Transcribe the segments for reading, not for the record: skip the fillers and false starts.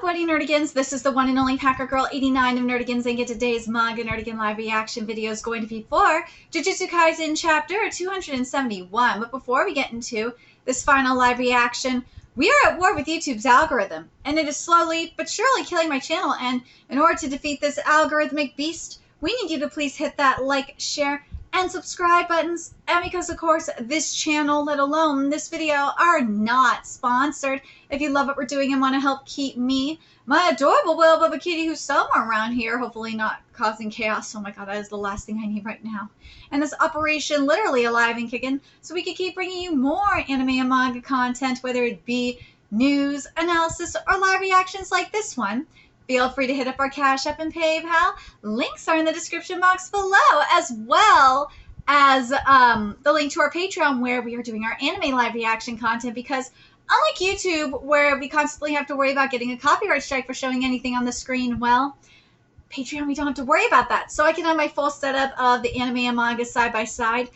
up, Wedding Nerdigans? This is the one and only Hacker Girl 89 of Nerdigans, and today's Manga Nerdigan live reaction video is going to be for Jujutsu Kaisen chapter 271. But before we get into this final live reaction, we are at war with YouTube's algorithm, and it is slowly but surely killing my channel. And in order to defeat this algorithmic beast, we need you to please hit that like, share, and subscribe buttons. And because, of course, this channel, let alone this video, are not sponsored. If you love what we're doing and want to help keep me, my adorable Will Bubba Kitty, who's somewhere around here, hopefully not causing chaos. Oh my god, that is the last thing I need right now. And this operation literally alive and kicking, so we can keep bringing you more anime and manga content, whether it be news, analysis, or live reactions like this one. Feel free to hit up our Cash App and PayPal. Links are in the description box below, as well as the link to our Patreon, where we are doing our anime live reaction content, because unlike YouTube, where we constantly have to worry about getting a copyright strike for showing anything on the screen, well, Patreon, we don't have to worry about that. So I can have my full setup of the anime and manga side by side,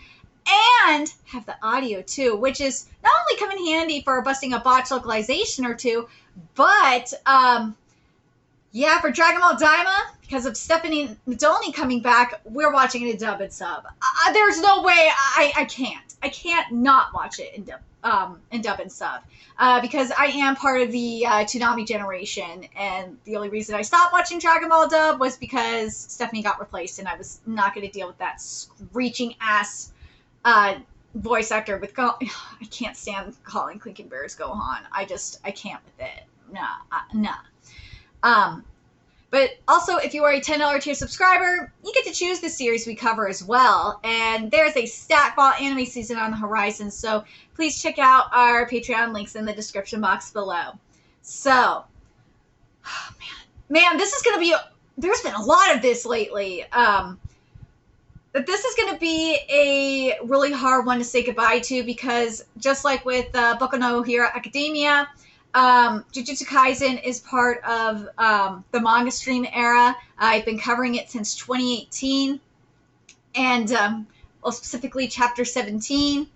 and have the audio too, which is not only come in handy for busting a botch localization or two, but yeah, for Dragon Ball Daima, because of Stephanie Nadolny coming back, we're watching it in dub and sub. There's no way I can't. I can't not watch it in dub and sub, because I am part of the Toonami generation, and the only reason I stopped watching Dragon Ball dub was because Stephanie got replaced, and I was not going to deal with that screeching ass voice actor with I can't stand calling Clinkin Bears Gohan. I can't with it. Nah. But also, if you are a $10 tier subscriber, you get to choose the series we cover as well. And there's a Statball anime season on the horizon, so please check out our Patreon links in the description box below. So, oh man, this is going to be, there's been a lot of this lately. But this is going to be a really hard one to say goodbye to, because just like with Boku no Hero Academia, Jujutsu Kaisen is part of the manga stream era. I've been covering it since 2018, and well, specifically chapter 17.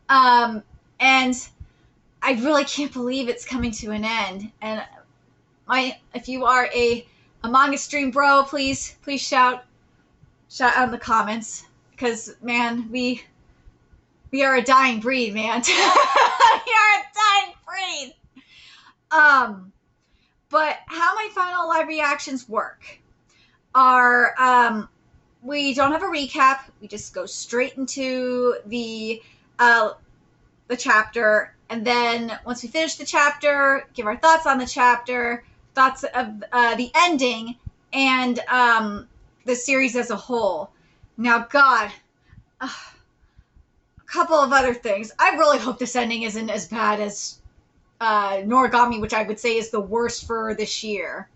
And I really can't believe it's coming to an end. And if you are a manga stream bro, please shout out in the comments, because man, we are a dying breed, man. We are a dying breed. But how my final live reactions work are, we don't have a recap. We just go straight into the chapter. And then once we finish the chapter, give our thoughts on the chapter, thoughts of, the ending, and, the series as a whole. Now, God, a couple of other things. I really hope this ending isn't as bad as Noragami, which I would say is the worst for this year.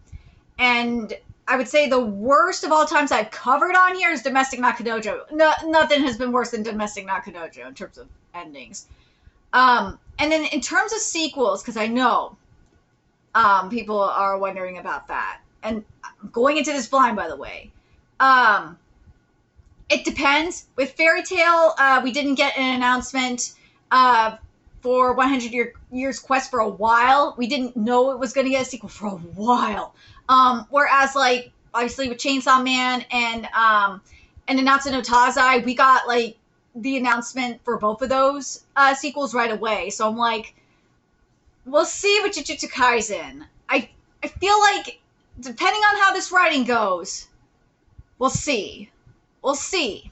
And I would say the worst of all times I've covered on here is Domestic Nakanojo. Nothing has been worse than Domestic Nakanojo in terms of endings. And then in terms of sequels, because I know people are wondering about that. And I'm going into this blind, by the way. It depends. With Fairy Tail, we didn't get an announcement for 100 Years Quest for a while. We didn't know it was going to get a sequel for a while. Whereas, like, obviously with Chainsaw Man and Nanatsu no Taizai, we got, like, the announcement for both of those sequels right away. So I'm like, we'll see with Jujutsu Kaisen. I feel like, depending on how this writing goes, we'll see. We'll see.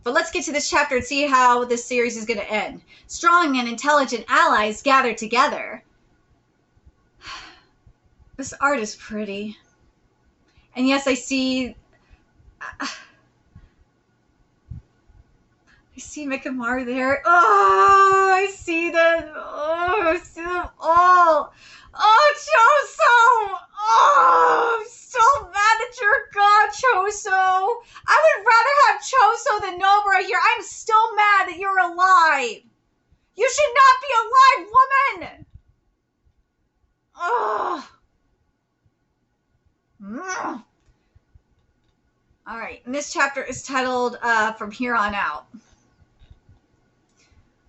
But let's get to this chapter and see how this series is going to end. Strong and intelligent allies gather together. This art is pretty. And yes, I see Mikamaru there. Oh, I see them. Oh, I see them all. Oh, Choso! Oh, I'm so mad that you're gone, Choso. I would rather have Choso than Nomura here. I'm still mad that you're alive. You should not be alive, woman! Ugh. Alright, and this chapter is titled From Here On Out.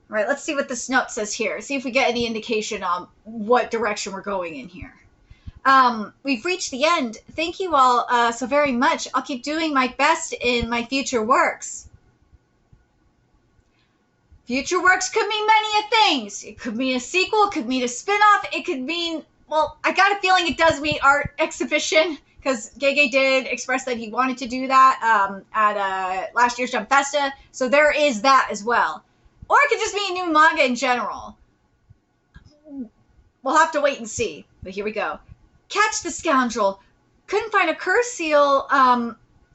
Alright, let's see what this note says here. See if we get any indication on what direction we're going in here. We've reached the end. Thank you all so very much. I'll keep doing my best in my future works. Future works could mean many things. It could mean a sequel, it could mean a spin-off, it could mean, well, I got a feeling it does mean art exhibition, because Gege did express that he wanted to do that at last year's Jump Festa, so there is that as well. Or it could just mean new manga in general. We'll have to wait and see, but here we go. Catch the scoundrel. Couldn't find a curse seal,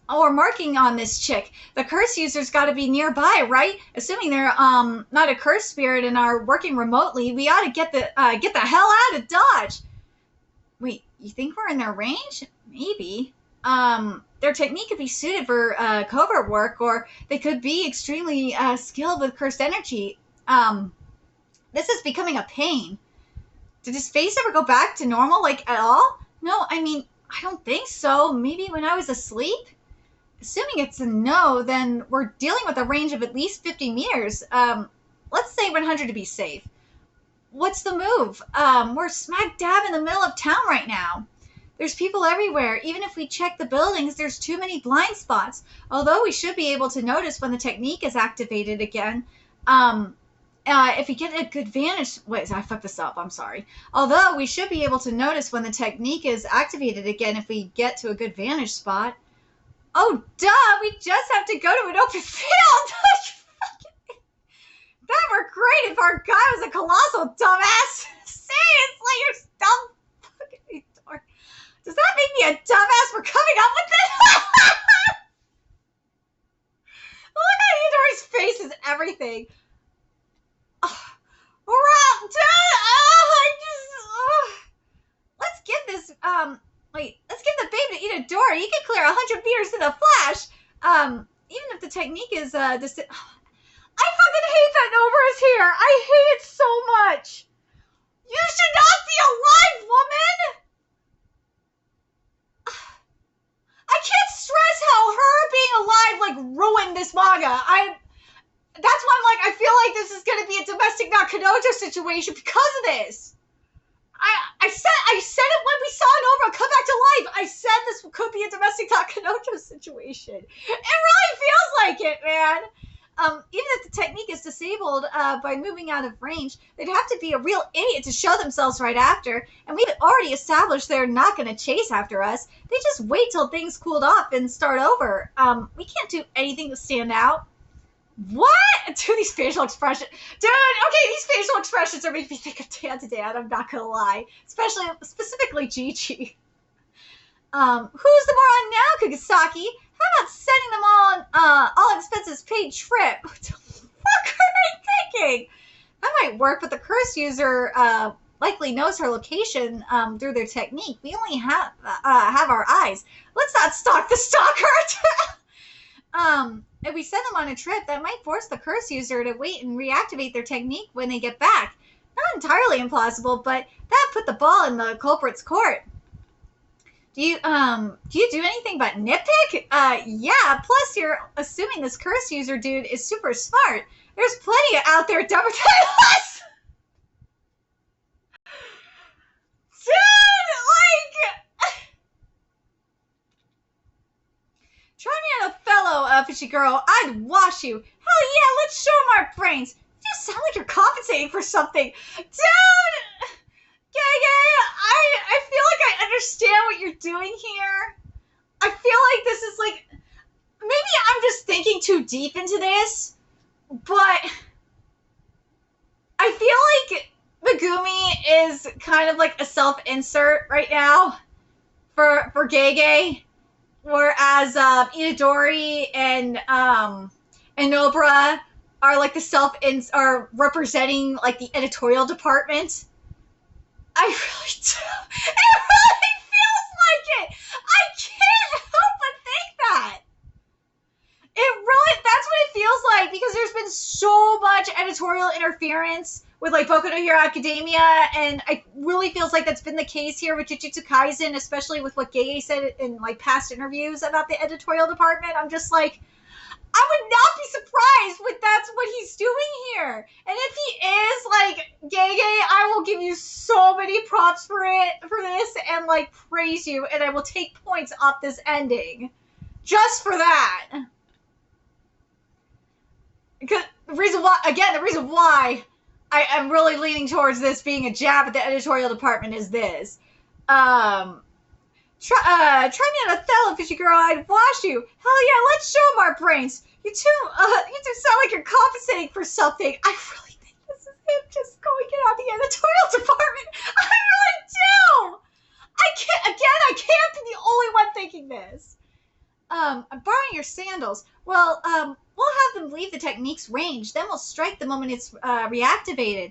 or marking on this chick. The curse user's got to be nearby, right? Assuming they're not a curse spirit and are working remotely, we ought to get the hell out of Dodge. Wait, you think we're in their range? Maybe. Their technique could be suited for covert work, or they could be extremely skilled with cursed energy. This is becoming a pain. Did his face ever go back to normal, like, at all? No, I mean, I don't think so. Maybe when I was asleep? Assuming it's a no, then we're dealing with a range of at least 50 meters. Let's say 100 to be safe. What's the move? We're smack dab in the middle of town right now. There's people everywhere. Even if we check the buildings, there's too many blind spots. Although we should be able to notice when the technique is activated again. If we get a good vantage... Wait, I fucked this up. I'm sorry. Although we should be able to notice when the technique is activated again if we get to a good vantage spot. Oh, duh! We just have to go to an open field! That were great if our guy was a colossal dumbass! Seriously, you're dumb fucking retard. Does that make me a dumbass for coming up with this? Look at Eudor's face is everything. Let's give this, let's give the babe to Editorial. You can clear 100 meters in a flash. Even if the technique is, I fucking hate that Nobra is here. I hate it so much. You should not be alive, woman. I can't stress how her being alive, like, ruined this manga. That's why I'm like, I feel like this is going to be a domestic Nakanojo situation because of this. I said it when we saw Nobra come back to life. I said this could be a domestic Nakanojo situation. It really feels like it, man. Even if the technique is disabled by moving out of range, they'd have to be a real idiot to show themselves right after. And we've already established they're not going to chase after us. They just wait till things cooled off and start over. We can't do anything to stand out. What? Dude, these facial expressions. Dude, okay, these facial expressions are making me think of Dan, I'm not gonna lie. Specifically Gigi. Who's the moron now, Kugisaki? How about sending them all all expenses paid trip? What the fuck are they thinking? That might work, but the curse user likely knows her location through their technique. We only have our eyes. Let's not stalk the stalker. If we send them on a trip, that might force the curse user to wait and reactivate their technique when they get back. Not entirely implausible, but that put the ball in the culprit's court. Do you do anything but nitpick? Yeah, plus you're assuming this curse user dude is super smart. There's plenty out there dumber than us! Dude, like... Try me on a fellow, fishy girl. I'd wash you. Hell yeah, let's show him our brains. You sound like you're compensating for something. Dude! I feel like I understand what you're doing here. I feel like this is like... Maybe I'm just thinking too deep into this, but... I feel like Megumi is kind of like a self-insert right now for Gege. Whereas Itadori and Nobra are like the are representing like the editorial department. I really do. It really feels like it. I can't help but think that. That's what it feels like, because there's been so much editorial interference with like Boku no Hero Academia, and it really feels like that's been the case here with Jujutsu Kaisen, especially with what Gege said in like past interviews about the editorial department. I'm just like, I would not be surprised if that's what he's doing here. And if he is like gay, I will give you so many props for this and like praise you, and I will take points off this ending just for that. Because the reason why I am really leaning towards this being a jab at the editorial department is this. Try me on Othello, fishy girl. I'd wash you. Hell yeah, let's show him our brains. You two sound like you're compensating for something. I really think this is him just going in on the editorial department. I really do. I can't be the only one thinking this. I'm borrowing your sandals. Well, we'll have them leave the technique's range. Then we'll strike the moment it's reactivated.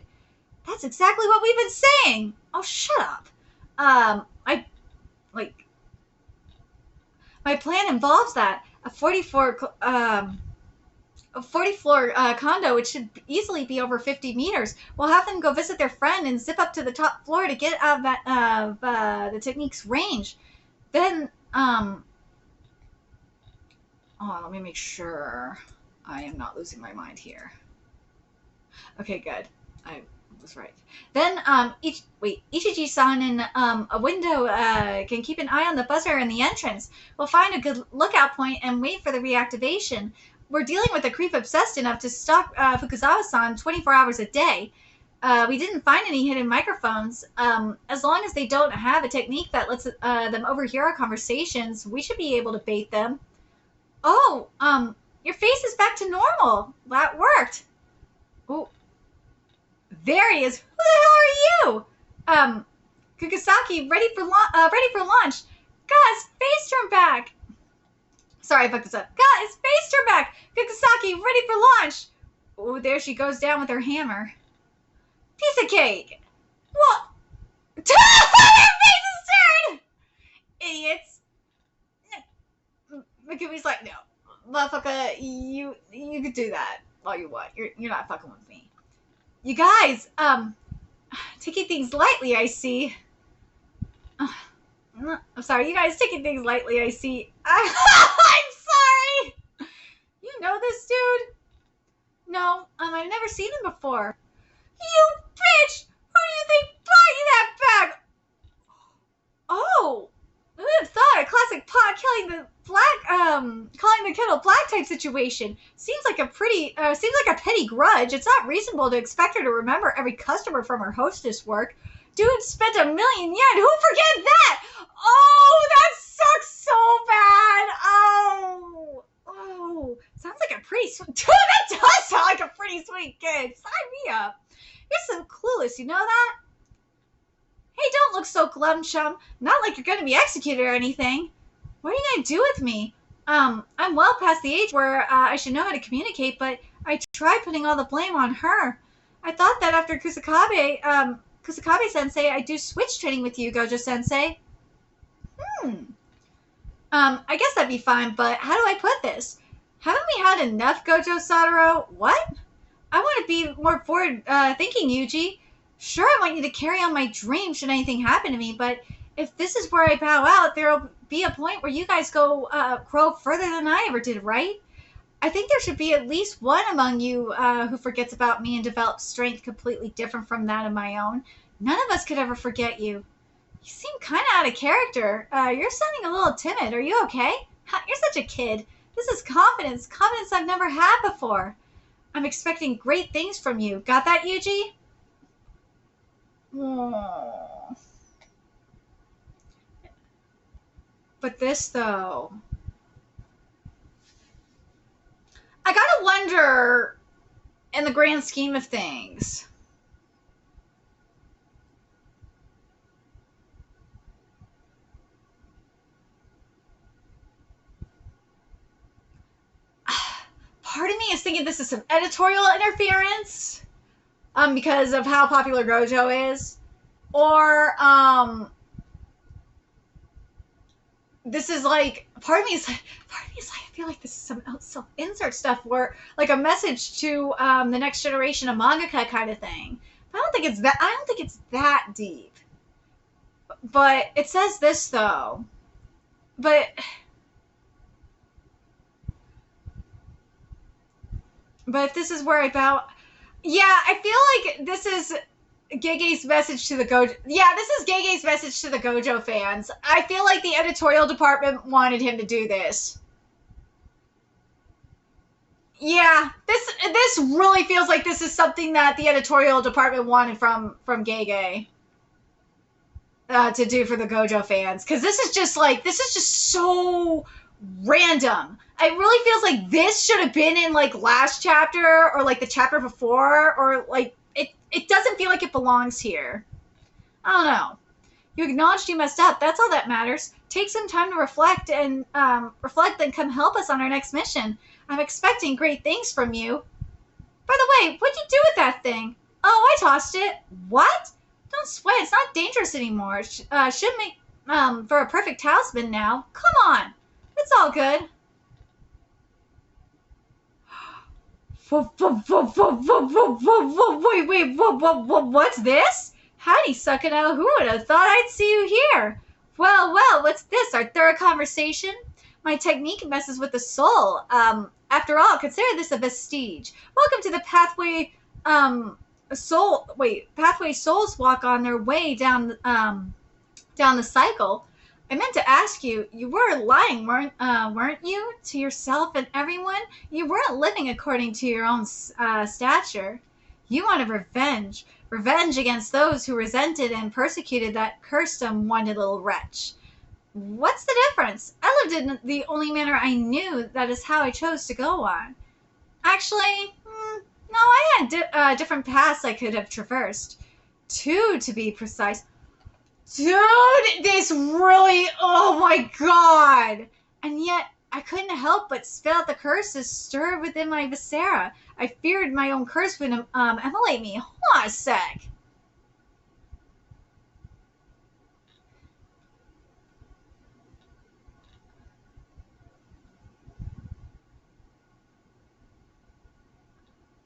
That's exactly what we've been saying. Oh, shut up. My plan involves that. A 40-floor condo, which should easily be over 50 meters. We'll have them go visit their friend and zip up to the top floor to get out of the technique's range. Then, let me make sure I am not losing my mind here. Okay, good. I was right. Then, Ichiji-san in a window can keep an eye on the buzzer in the entrance. We'll find a good lookout point and wait for the reactivation. We're dealing with a creep obsessed enough to stalk Fukuzawa-san 24 hours a day. We didn't find any hidden microphones. As long as they don't have a technique that lets them overhear our conversations, we should be able to bait them. Oh, your face is back to normal. That worked. Oh, there he is. Who the hell are you? Kukusaki, ready for launch. Guys, face turn back. Sorry, I fucked this up. Guys, face turn back. Kukusaki, ready for launch. Oh, there she goes down with her hammer. Piece of cake. What? Their faces turned. Idiots. Makumi's like, no, motherfucker, you could do that all you want. You're not fucking with me. You guys, taking things lightly, I see. I'm sorry, you guys taking things lightly, I see. I'm sorry. You know this dude? No, I've never seen him before. You bitch! Who do you think bought you that bag? Oh, who would have thought a classic pot calling the kettle black type situation? Seems like a petty grudge. It's not reasonable to expect her to remember every customer from her hostess work. Dude spent 1 million yen. Who forget that? Oh, that sucks so bad. Oh, sounds like a pretty sweet. Dude, that does sound like a pretty sweet kid. Sign me up. You're so clueless. You know that? Hey, don't look so glum, chum. Not like you're going to be executed or anything. What are you going to do with me? I'm well past the age where I should know how to communicate, but I tried putting all the blame on her. I thought that after Kusakabe-sensei, I'd do switch training with you, Gojo-sensei. I guess that'd be fine, but how do I put this? Haven't we had enough, Gojo Satoru? What? I want to be more forward thinking, Yuji. Sure, I want you to carry on my dream should anything happen to me, but if this is where I bow out, there'll be a point where you guys grow further than I ever did, right? I think there should be at least one among you who forgets about me and develops strength completely different from that of my own. None of us could ever forget you. You seem kind of out of character. You're sounding a little timid. Are you okay? You're such a kid. This is confidence I've never had before. I'm expecting great things from you. Got that, Yuji? Aww. But this, though, I gotta wonder, in the grand scheme of things, part of me is thinking this is some editorial interference, because of how popular Gojo is, or, this is like, part of me is like, I feel like this is some self-insert stuff where, like, a message to the next generation of mangaka kind of thing. But I don't think it's that deep. But it says this, though. But But if this is where I bow... Yeah, I feel like this is Gege's message to the Gojo... Yeah, this is Gege's message to the Gojo fans. I feel like the editorial department wanted him to do this. Yeah, this really feels like this is something that the editorial department wanted from Gege to do for the Gojo fans, because this is just so random. It really feels like this should have been in like last chapter or like the chapter before, or like it doesn't feel like it belongs here. I don't know. You acknowledged you messed up. That's all that matters. Take some time to reflect and then come help us on our next mission. I'm expecting great things from you. By the way, what'd you do with that thing? Oh, I tossed it. What? Don't sweat. It's not dangerous anymore. Should make for a perfect talisman now. Come on. It's all good. Wait, what's this? Howdy, Sakura. Who would have thought I'd see you here? Well, what's this? Our third conversation? My technique messes with the soul. After all, consider this a vestige. Welcome to the Pathway Souls walk on their way down the cycle. I meant to ask you, you were lying, weren't you? To yourself and everyone? You weren't living according to your own stature. You wanted revenge. Revenge against those who resented and persecuted that cursed unwanted little wretch. What's the difference? I lived in the only manner I knew. That is how I chose to go on. Actually, no, I had different paths I could have traversed. Two, to be precise. Dude, this really... Oh my god! And yet, I couldn't help but spit out the curses stirred within my viscera. I feared my own curse would immolate me. Hold on a sec.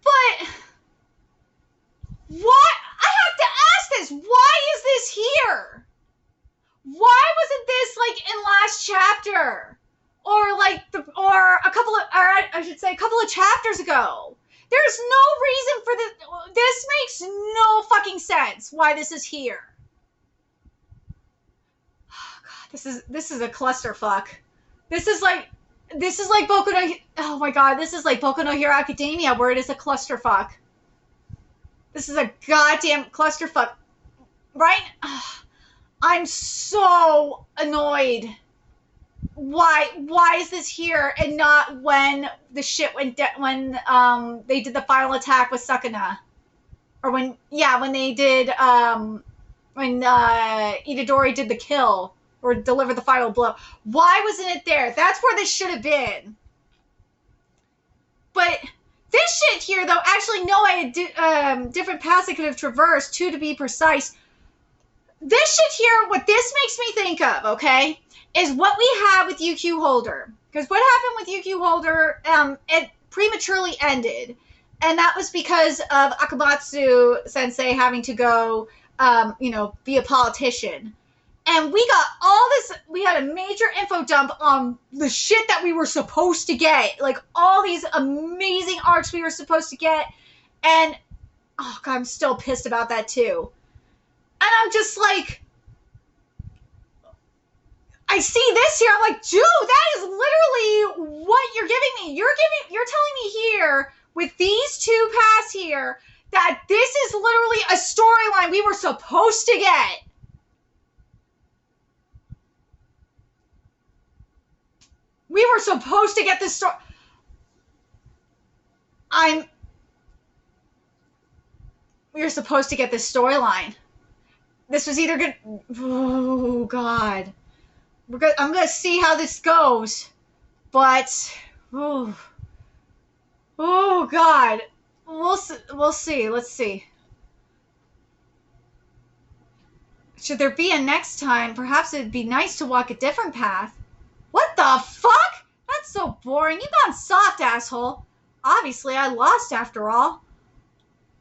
But... What? I have to ask this. Why is this here? Why wasn't this like in last chapter? Or a couple of chapters ago. There's no reason for this. This makes no fucking sense why this is here. Oh god, this is a clusterfuck. This is like Boku no... Oh my god, this is like Boku no Hero Academia, where it is a clusterfuck. This is a goddamn clusterfuck. Right? I'm so annoyed. Why is this here and not when the shit went when they did the final attack with Sukuna? Or when they did when Itadori did the kill or delivered the final blow. Why wasn't it there? That's where this should have been. But this shit here, though, actually, no, I had different paths I could have traversed, two to be precise. This shit here, what this makes me think of, okay, is what we have with UQ Holder. Because what happened with UQ Holder, it prematurely ended. And that was because of Akamatsu Sensei having to go, be a politician. And we got all this, we had a major info dump on the shit that we were supposed to get. Like, all these amazing arcs we were supposed to get. And, oh god, I'm still pissed about that too. And I'm just like, I see this here, I'm like, dude, that is literally what you're giving me. You're telling me here, with these two paths here, that this is literally a storyline we were supposed to get. We were supposed to get this story. We were supposed to get this storyline. This was either good. Oh god. I'm gonna see how this goes, but oh god, we'll see. Let's see. Should there be a next time? Perhaps it'd be nice to walk a different path. What the fuck? That's so boring. You gone soft, asshole. Obviously, I lost after all.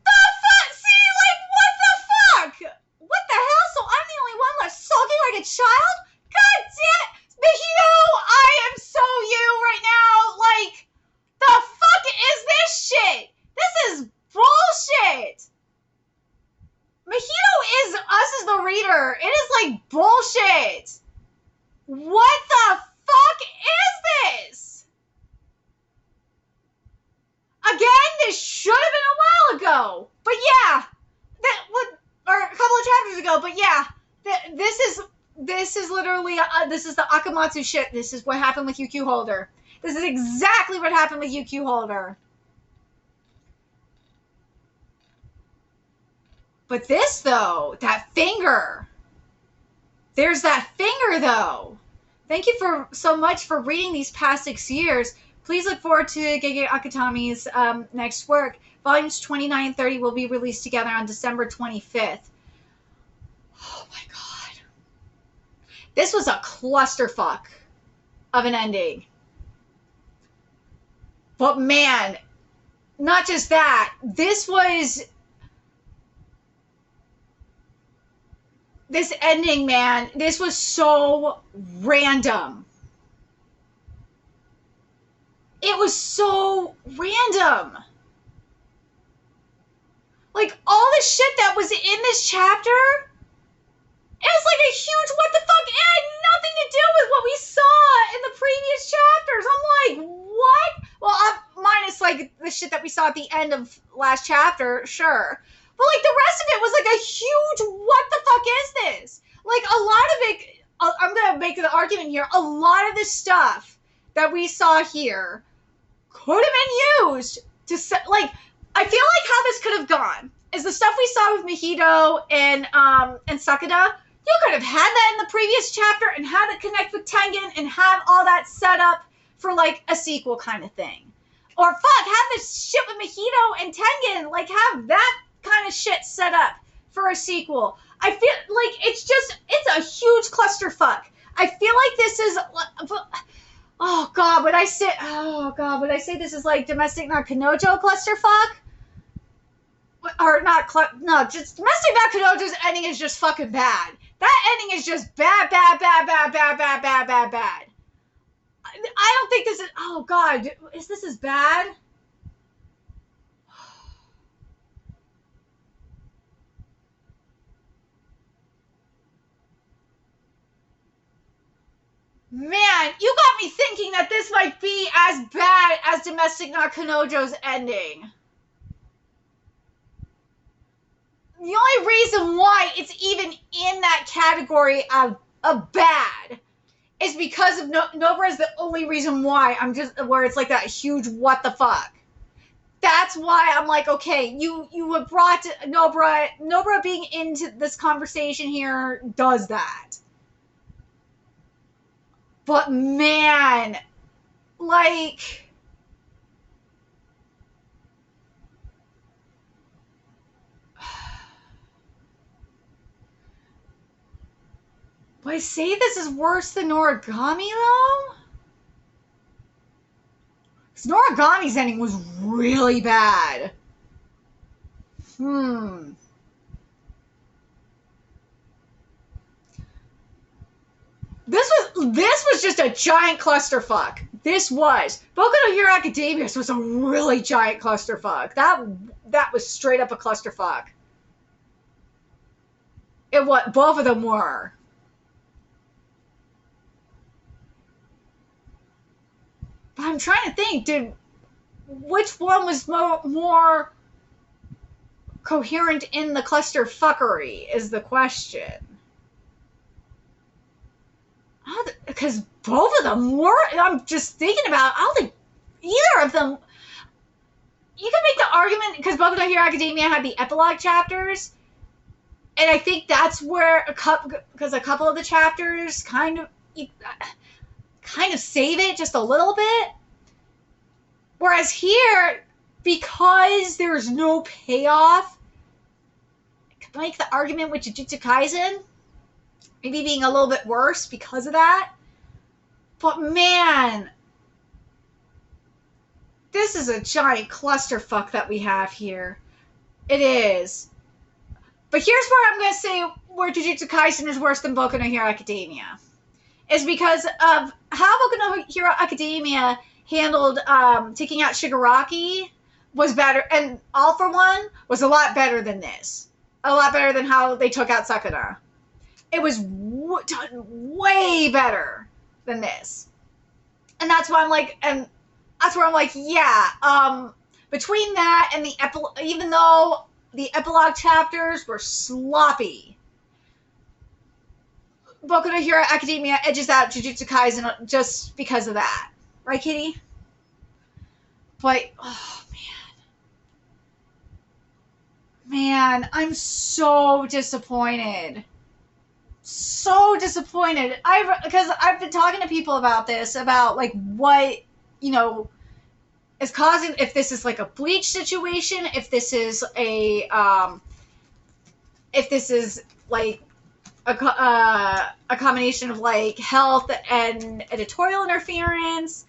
The fuck? See, like, what the fuck? What the hell? So I'm the only one left sulking like a child? God damn it! Mahito, I am so you right now. Like, the fuck is this shit? bullshit. What the fuck is this? Again, this should have been a while ago. But yeah, or a couple of chapters ago. But yeah, this is literally this is the Akamatsu shit. This is what happened with UQ Holder. This is exactly what happened with UQ Holder. But this though, that finger. There's that finger though. Thank you so much for reading these past 6 years. Please look forward to Gege Akutami's next work. Volumes 29 and 30 will be released together on December 25th. Oh my god. This was a clusterfuck of an ending. But man, not just that. This ending, man, this was so random. It was so random. Like, all the shit that was in this chapter, it was like a huge what the fuck. It had nothing to do with what we saw in the previous chapters. I'm like, what? Well, minus, like, the shit that we saw at the end of last chapter, sure. But, like, the rest of it was, like, a huge what the fuck is this? Like, a lot of it, I'm going to make the argument here, a lot of this stuff that we saw here could have been used to, like, I feel like how this could have gone is the stuff we saw with Mahito and Sakura, you could have had that in the previous chapter and had it connect with Tengen and have all that set up for, like, a sequel kind of thing. Or, fuck, have this shit with Mahito and Tengen, like, have that kind of shit set up for a sequel. I feel like it's a huge clusterfuck. I feel like this is, oh god, would I say this is like Domestic Not Kanojo clusterfuck? Or not, no, just Domestic Not Kanojo's ending is just fucking bad. That ending is just bad. I don't think this is, oh god, is this as bad? Man, you got me thinking that this might be as bad as Domestic Not Kanojo's ending. The only reason why it's even in that category of bad is because of Nobara is the only reason why where it's like that huge what the fuck. That's why I'm like, okay, you have brought Nobara being into this conversation here does that. But man, like, would I say this is worse than Noragami though? Because Noragami's ending was really bad. This was just a giant clusterfuck. This was. Boku no Hero Academia was a really giant clusterfuck. That was straight up a clusterfuck. Both of them were. But I'm trying to think, which one was more coherent in the clusterfuckery is the question. Because both of them were, I'm just thinking about, I don't think either of them, you can make the argument, because Boku no Hero Academia had the epilogue chapters, and I think that's where because a couple of the chapters kind of save it just a little bit. Whereas here, because there's no payoff, I could make the argument with Jujutsu Kaisen maybe being a little bit worse because of that. But man, this is a giant clusterfuck that we have here. It is. But here's where I'm going to say where Jujutsu Kaisen is worse than Boku no Hero Academia. Is because of how Boku no Hero Academia handled taking out Shigaraki was better. And All for One was a lot better than this. A lot better than how they took out Sakura. It was done way better than this. And that's why I'm like, and that's where I'm like, yeah, between that and the even though the epilogue chapters were sloppy, Boku no Hero Academia edges out Jujutsu Kaisen just because of that. Right, Kitty? But, oh, man, I'm so disappointed. So disappointed. Because I've been talking to people about this, about, like, what, you know, is causing, if this is, like, a Bleach situation, if this is like, a combination of, like, health and editorial interference.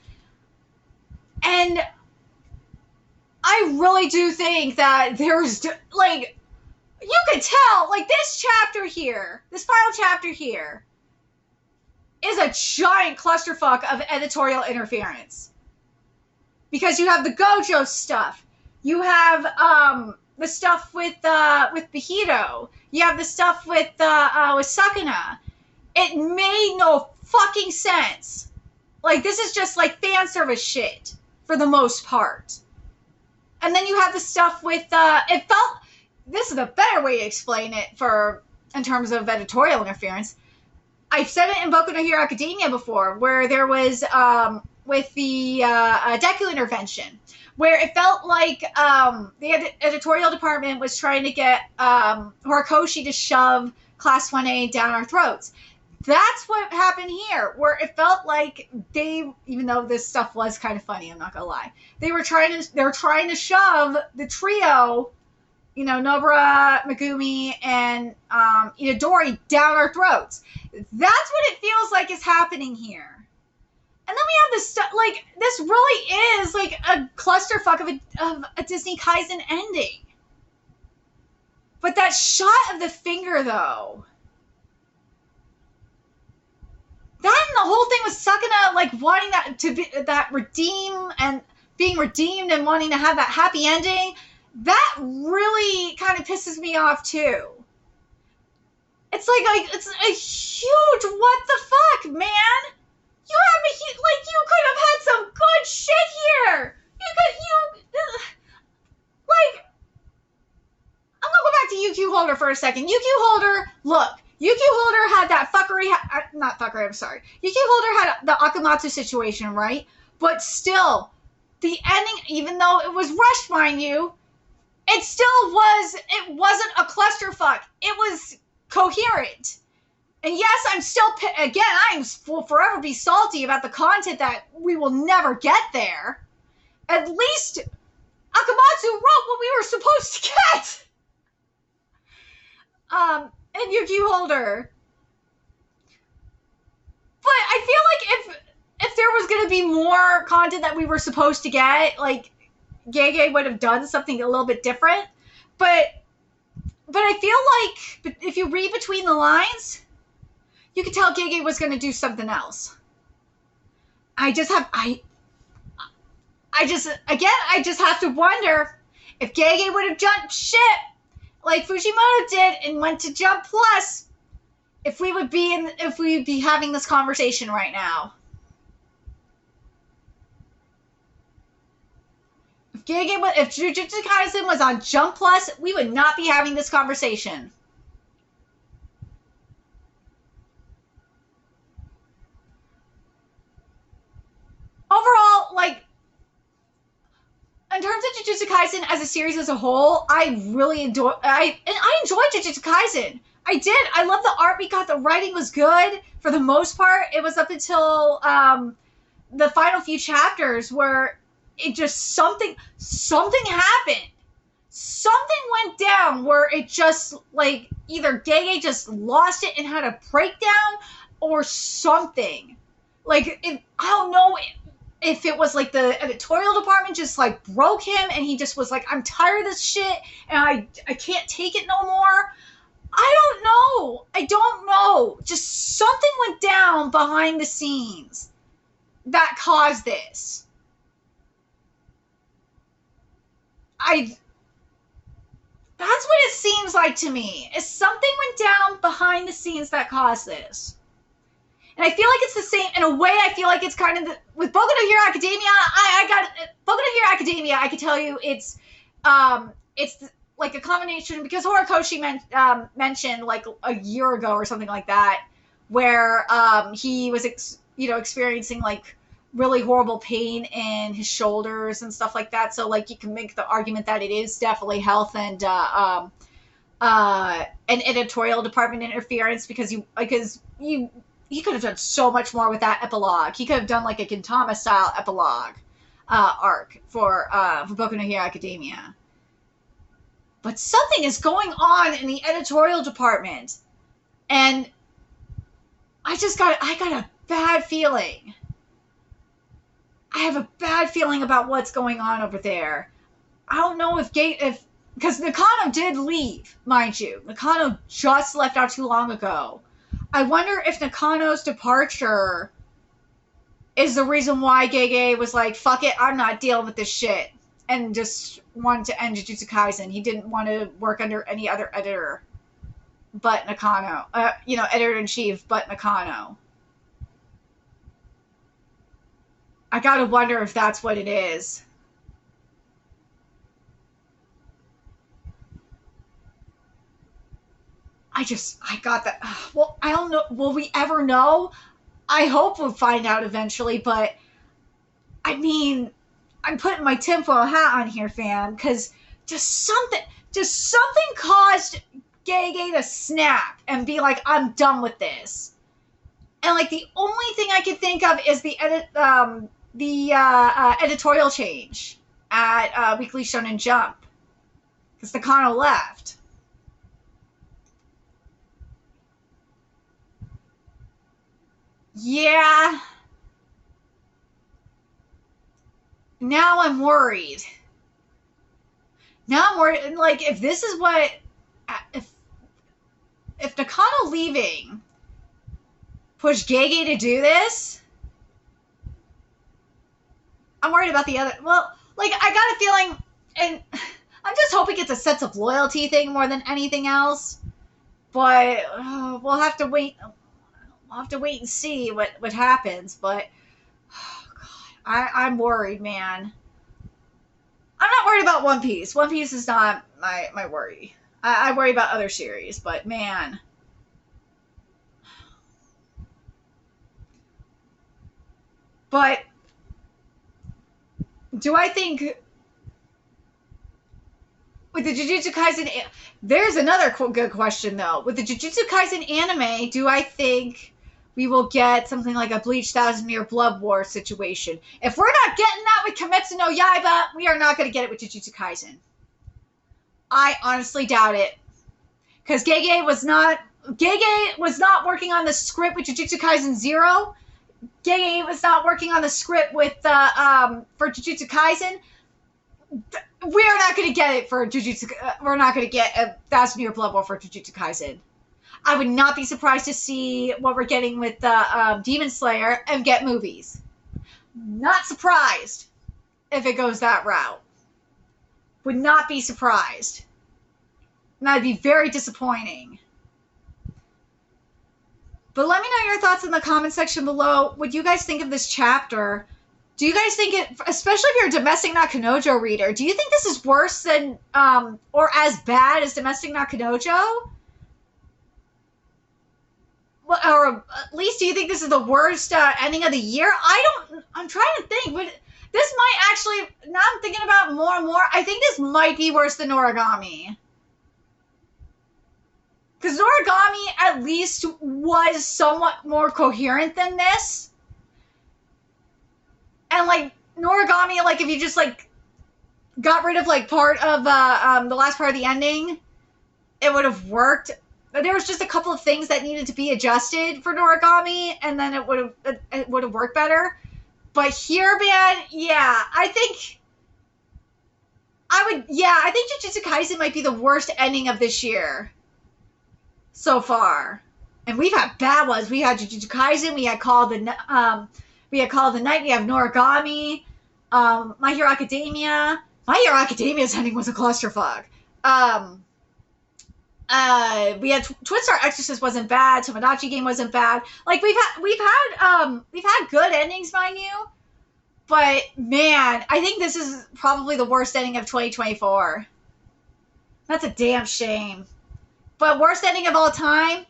And I really do think that there's, like, you could tell, like, this chapter here, this final chapter here, is a giant clusterfuck of editorial interference. Because you have the Gojo stuff. You have, the stuff with Behito. You have the stuff with Sakuna. It made no fucking sense. Like, this is just, like, fan service shit, for the most part. And then you have the stuff with, it felt, this is a better way to explain it in terms of editorial interference. I've said it in Boku no Hero Academia before, where there was, with the Deku intervention, where it felt like the editorial department was trying to get Horikoshi to shove Class 1A down our throats. That's what happened here, where it felt like they, even though this stuff was kind of funny, I'm not gonna lie, they were trying to shove the trio, you know, Nobara, Megumi, and Itadori down our throats. That's what it feels like is happening here. And then we have this stuff, like, this really is like a clusterfuck of a Disney Kaisen ending. But that shot of the finger, though, that and the whole thing with Sakuna, like, wanting that to be that redeem and being redeemed and wanting to have that happy ending, that really kind of pisses me off too. It's like it's a huge what the fuck, man. You have like, you could have had some good shit here. Like, I'm gonna go back to UQ Holder for a second. UQ Holder, look. UQ Holder had that fuckery, not fuckery, I'm sorry. UQ Holder had the Akamatsu situation, right? But still, the ending, even though it was rushed, mind you, it wasn't a clusterfuck. It was coherent. And yes, I'm still, again, I will forever be salty about the content that we will never get there. At least Akamatsu wrote what we were supposed to get. And UQ Holder. But I feel like if there was going to be more content that we were supposed to get, like, Gege would have done something a little bit different. But I feel like if you read between the lines, you could tell Gege was going to do something else. I just have to wonder if Gege would have jumped ship like Fujimoto did and went to Jump Plus, if we would be having this conversation right now. If Jujutsu Kaisen was on Jump Plus, we would not be having this conversation. Overall, like, in terms of Jujutsu Kaisen as a series as a whole, I really enjoyed Jujutsu Kaisen. I did. I love the art we got. The writing was good for the most part. It was up until the final few chapters where it just something happened. Something went down where it just, like, either Gege just lost it and had a breakdown or something. Like, I don't know if it was like the editorial department just, like, broke him and he just was like, I'm tired of this shit and I can't take it no more. I don't know. Just something went down behind the scenes that caused this. That's what it seems like to me. Is something went down behind the scenes that caused this. And I feel like it's the same, in a way, I feel like it's kind of, with Boku no Hero Academia, Boku no Hero Academia, I can tell you it's like a combination, because Horikoshi mentioned like a year ago or something like that, where he was, experiencing like really horrible pain in his shoulders and stuff like that. So like you can make the argument that it is definitely health and an editorial department interference, because he could have done so much more with that epilogue. He could have done like a Gintama style epilogue arc for Boku no Hero Academia. But something is going on in the editorial department, and I got a bad feeling. I have a bad feeling about what's going on over there. I don't know because Nakano did leave, mind you. Nakano just left not too long ago. I wonder if Nakano's departure is the reason why Gege was like, fuck it, I'm not dealing with this shit, and just wanted to end Jujutsu Kaisen. He didn't want to work under any other editor but Nakano. Editor-in-chief but Nakano. I gotta wonder if that's what it is. I got that. Well, I don't know. Will we ever know? I hope we'll find out eventually, but I mean, I'm putting my tinfoil hat on here, fam, because just something caused Gege to snap and be like, I'm done with this. And like the only thing I could think of is the editorial change at Weekly Shonen Jump, because Nakano left. Yeah. Now I'm worried. Like, if this is what, if Nakano leaving pushed Gege to do this, I'm worried about the other. Well, like, I got a feeling, and I'm just hoping it's a sense of loyalty thing more than anything else. But we'll have to wait. I'll have to wait and see what happens, but God, I'm worried, man. I'm not worried about One Piece. One Piece is not my worry. I worry about other series, but man. But do I think with the Jujutsu Kaisen, there's another good question though. With the Jujutsu Kaisen anime, do I think we will get something like a Bleach 1,000-Year Blood War situation? If we're not getting that with Kimetsu no Yaiba, we are not going to get it with Jujutsu Kaisen. I honestly doubt it. Because Gege was not working on the script with Jujutsu Kaisen 0. Gege was not working on the script with for Jujutsu Kaisen. We're not going to get it for Jujutsu. We're not going to get a 1,000-Year Blood War for Jujutsu Kaisen. I would not be surprised to see what we're getting with Demon Slayer and get movies. Not surprised if it goes that route. Would not be surprised. And that'd be very disappointing. But let me know your thoughts in the comment section below. What you guys think of this chapter? Do you guys think it, especially if you're a Domestic Nakanojo reader, do you think this is worse than, or as bad as Domestic Nakanojo? Or at least do you think this is the worst ending of the year? I'm trying to think, but this might actually, now I'm thinking about it more and more, I think this might be worse than Noragami. Because Noragami at least was somewhat more coherent than this. And like, Noragami, like if you just like got rid of like part of the last part of the ending, it would have worked. There was just a couple of things that needed to be adjusted for Noragami, and then it would have worked better. But here, man, yeah, I think Jujutsu Kaisen might be the worst ending of this year so far. And we've had bad ones. We had Jujutsu Kaisen, we had Call of the Night, we have Noragami, My Hero Academia. My Hero Academia's ending was a clusterfuck. We had Twin Star Exorcist wasn't bad. Tomodachi Game wasn't bad. Like we've had good endings, mind you. But man, I think this is probably the worst ending of 2024. That's a damn shame. But worst ending of all time?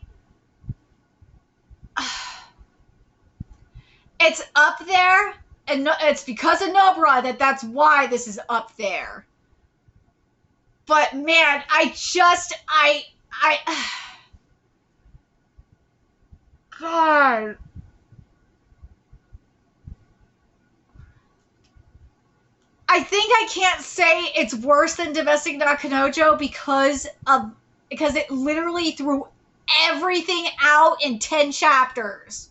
It's up there, and it's because of Nobara that's why this is up there. But man, God. I think I can't say it's worse than Domestic Nakanojo because it literally threw everything out in 10 chapters.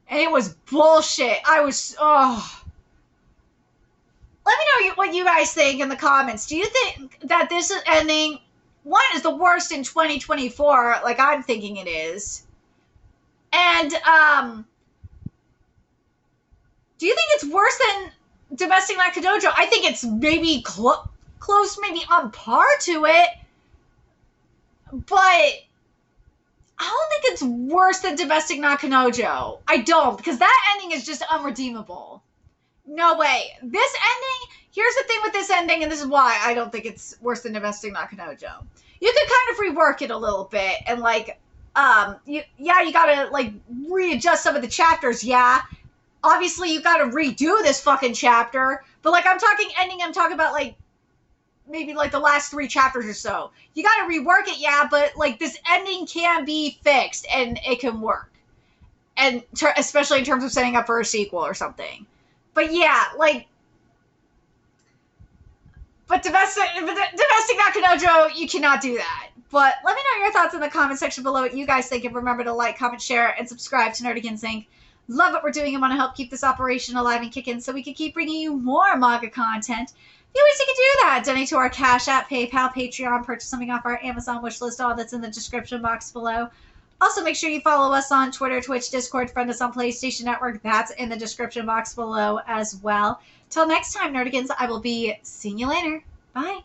And it was bullshit. Let me know what you guys think in the comments. Do you think that this ending, one, is the worst in 2024, like I'm thinking it is? And do you think it's worse than Domestic Nakanojo? I think it's maybe close, maybe on par to it. But I don't think it's worse than Domestic Nakanojo. I don't, because that ending is just unredeemable. No way. This ending, here's the thing with this ending, and this is why I don't think it's worse than Domestic Nakanojo. You could kind of rework it a little bit, and like, you gotta like readjust some of the chapters, yeah. Obviously, you gotta redo this fucking chapter, but like, I'm talking ending, I'm talking about like, maybe like the last 3 chapters or so. You gotta rework it, yeah, but like this ending can be fixed and it can work. And especially in terms of setting up for a sequel or something. But yeah, like, but Domestic Nakanojo, you cannot do that. But let me know your thoughts in the comment section below what you guys think, and remember to like, comment, share, and subscribe to Nerdigans Inc. Love what we're doing and want to help keep this operation alive and kicking so we can keep bringing you more manga content. You can do that. Donate to our Cash App, PayPal, Patreon, purchase something off our Amazon wishlist, all that's in the description box below. Also, make sure you follow us on Twitter, Twitch, Discord, friend us on PlayStation Network. That's in the description box below as well. Till next time, Nerdigans, I will be seeing you later. Bye.